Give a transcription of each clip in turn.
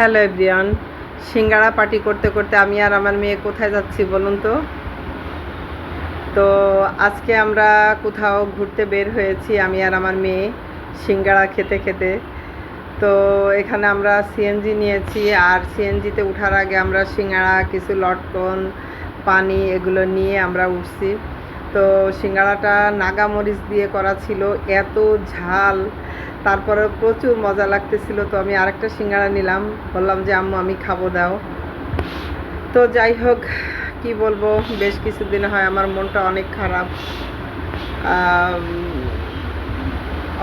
Hello everyone. সিঙ্গাড়া party করতে করতে আমি আর আমার মেয়ে কোথায় যাচ্ছি বলুন তো? তো আজকে আমরা কোথাও ঘুরতে বের হয়েছি, আমি আর আমার মেয়ে, সিঙ্গাড়া খেতে খেতে। তো এখানে আমরা সিএনজি নিয়েছি, আর সিএনজিতে ওঠার আগে আমরা সিঙ্গাড়া, কিছু লটকন, পানি এগুলো নিয়ে আমরা উঠছি। তো সিঙ্গাড়াটা নাগামরিচ দিয়ে করা ছিল, এত ঝাল, তারপরে প্রচুর মজা লাগতেছিল। তো আমি আরেকটা সিঙ্গাড়া নিলাম, বললাম যে আম্মু আমি খাবো দাও। তো যাই হোক, কি বলবো, বেশ কিছুদিন হয় আমার মনটা অনেক খারাপ।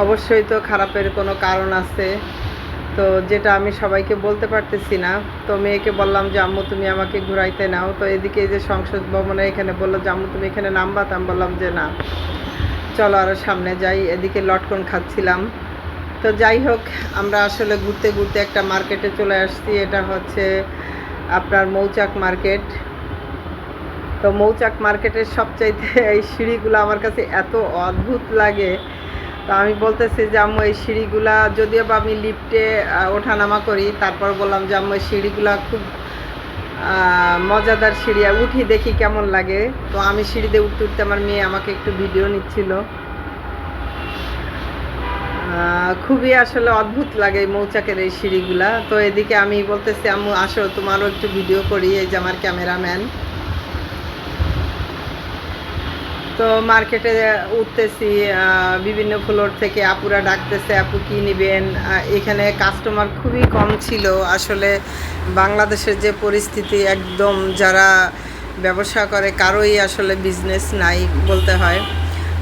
অবশ্যই তো খারাপের কোনো কারণ আছে, তো যেটা আমি সবাইকে বলতে পারতেছি না। তো মেয়েকে বললাম যে আম্মু তুমি আমাকে ঘুরাইতে নাও। তো এদিকে এই যে সংসদ ভবনে এখানে বললো যে আম্মু তুমি এখানে নামবা, তো আমি বললাম যে না, চলো আরও সামনে যাই। এদিকে লটকন খাচ্ছিলাম। তো যাই হোক, আমরা আসলে ঘুরতে ঘুরতে একটা মার্কেটে চলে আসছি। এটা হচ্ছে আপনার মৌচাক মার্কেট। তো মৌচাক মার্কেটের সবচাইতে এই সিঁড়িগুলো আমার কাছে এত অদ্ভুত লাগে। তো আমি বলতেছি যে আম্মু এই সিঁড়িগুলা, যদিও বা আমি লিফটে ওঠানামা করি, তারপর বললাম যে আম্মু এই সিঁড়িগুলা খুব মজাদার সিঁড়ি, উঠি দেখি কেমন লাগে। তো আমি সিঁড়িতে উঠতে উঠতে আমার মেয়ে আমাকে একটু ভিডিও নিচ্ছিল। খুবই আসলে অদ্ভুত লাগে এই মৌচাকের এই সিঁড়িগুলা। তো এদিকে আমি বলতেছি আম্মু আসো তোমারও একটু ভিডিও করি, এই যে আমার ক্যামেরাম্যান। তো মার্কেটে উঠতেছি, বিভিন্ন ফ্লোর থেকে আপুরা ডাকতেছে, আপু কী নেবেন। এখানে কাস্টমার খুবই কম ছিল। আসলে বাংলাদেশের যে পরিস্থিতি, একদম যারা ব্যবসা করে কারোই আসলে বিজনেস নাই বলতে হয়।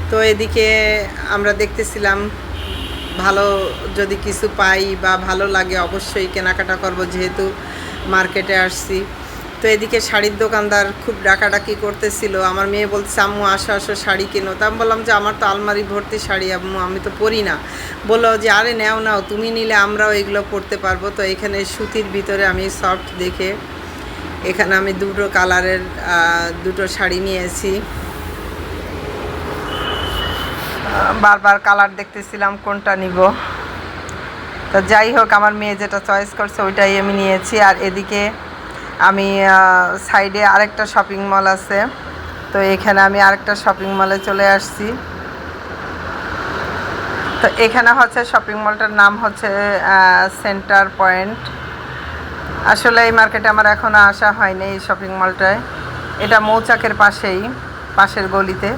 তো এদিকে আমরা দেখতেছিলাম, ভালো যদি কিছু পাই বা ভালো লাগে অবশ্যই কেনাকাটা করব, যেহেতু মার্কেটে আসছি। তো এদিকে শাড়ির দোকানদার খুব ডাকাডাকি করতেছিল। আমার মেয়ে বলছে আম্মু আসো আসো শাড়ি কিনো। তা আমি বললাম যে আমার তো আলমারি ভর্তি শাড়ি আম্মু, আমি তো পরি না। বললো যে আরে নাও নাও, তুমি নিলে আমরাও এগুলো পরতে পারবো। তো এখানে সুতির ভিতরে আমি সফট দেখে এখানে আমি দুটো কালারের দুটো শাড়ি নিয়েছি। বারবার কালার দেখতেছিলাম কোনটা নিব। তো যাই হোক, আমার মেয়ে যেটা চয়েস করছে ওইটাই আমি নিয়েছি। আর এদিকে আমি সাইডে আরেকটা শপিং মল আছে, তো এখানে আমি আরেকটা শপিং মলে চলে আসছি। তো এখানে হচ্ছে শপিং মলটার নাম হচ্ছে সেন্টার পয়েন্ট। আসলে এই মার্কেটে আমার এখনও আসা হয়নি, এই শপিং মলটায়। এটা মৌচাকের পাশের গলিতে।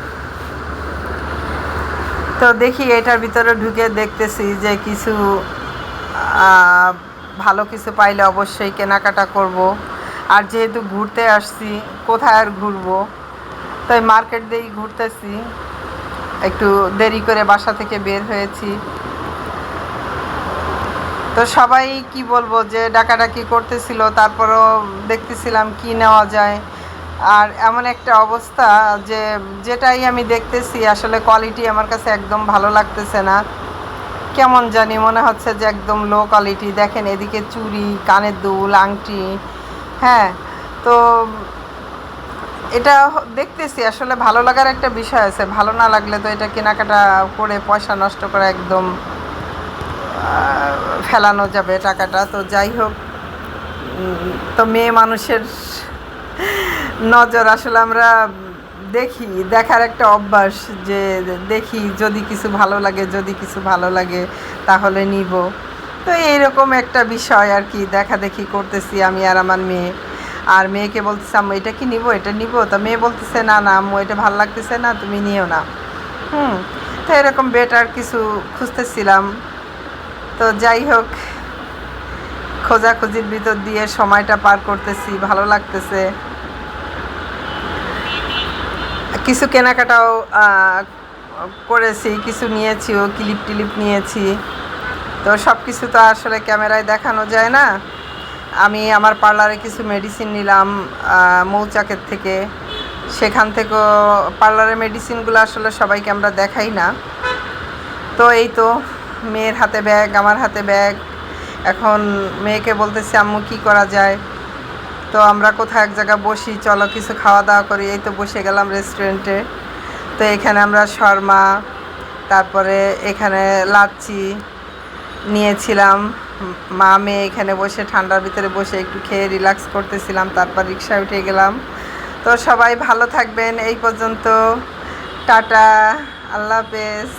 তো দেখি এটার ভিতরে ঢুকে দেখতেছি যে কিছু ভালো কিছু পাইলে অবশ্যই কেনাকাটা করব। আর যেহেতু ঘুরতে আসছি, কোথায় আর ঘুরবো, তাই মার্কেট দিয়েই ঘুরতেছি। একটু দেরি করে বাসা থেকে বের হয়েছি। তো সবাই কি বলবো যে ডাকাডাকি করতেছিল, তারপরও দেখতেছিলাম কি নেওয়া যায়। আর এমন একটা অবস্থা যে যেটাই আমি দেখতেছি আসলে কোয়ালিটি আমার কাছে একদম ভালো লাগতেছে না। কেমন জানি মনে হচ্ছে যে একদম লো কোয়ালিটি। দেখেন এদিকে চুড়ি, কানের দুল, আংটি, হ্যাঁ। তো এটা দেখতেছি, আসলে ভালো লাগার একটা বিষয় আছে, ভালো না লাগলে তো এটা কেনাকাটা করে পয়সা নষ্ট করা একদম ফেলানো যাবে টাকাটা। তো যাই হোক, তো মেয়ে মানুষের নজর আসলে আমরা দেখি, দেখার একটা অভ্যাস, যে দেখি যদি কিছু ভালো লাগে তাহলে নিব। তো এইরকম একটা বিষয় আর কি, দেখাদেখি করতেছি আমি আর আমার মেয়ে। আর মেয়েকে বলতেছে আম্মু এটা কি নিব, এটা নিব। তো মেয়ে বলতেছে না না আম্মু এটা ভালো লাগতেছে না, তুমি নিও না। তো এরকম বেটার কিছু খুঁজতেছিলাম। তো যাই হোক, খোঁজাখুঁজির ভিতর দিয়ে সময়টা পার করতেছি, ভালো লাগতেছে। কিছু কেনাকাটাও করেছি, কিছু নিয়েছিও, ক্লিপ টিলিপ নিয়েছি। তো সব কিছু তো আসলে ক্যামেরায় দেখানো যায় না। আমি আমার পার্লারে কিছু মেডিসিন নিলাম মৌচাকের থেকে। সেখান থেকেও পার্লারের মেডিসিনগুলো আসলে সবাইকে আমরা দেখাই না। তো এই তো, মেয়ের হাতে ব্যাগ, আমার হাতে ব্যাগ। এখন মেয়েকে বলতেছি আম্মু কী করা যায়। তো আমরা কোথাও এক জায়গায় বসি, চলো কিছু খাওয়া দাওয়া করি। এই তো বসে গেলাম রেস্টুরেন্টে। তো এখানে আমরা শর্মা, তারপরে এখানে লাচ্ছি নিয়েছিলাম। মা মেয়ে এখানে বসে ঠান্ডার ভিতরে বসে একটু খেয়ে রিল্যাক্স করতেছিলাম, তারপর রিক্সায় উঠে গেলাম। তো সবাই ভালো থাকবেন, এই পর্যন্ত, টাটা, আল্লাহ হাফেজ।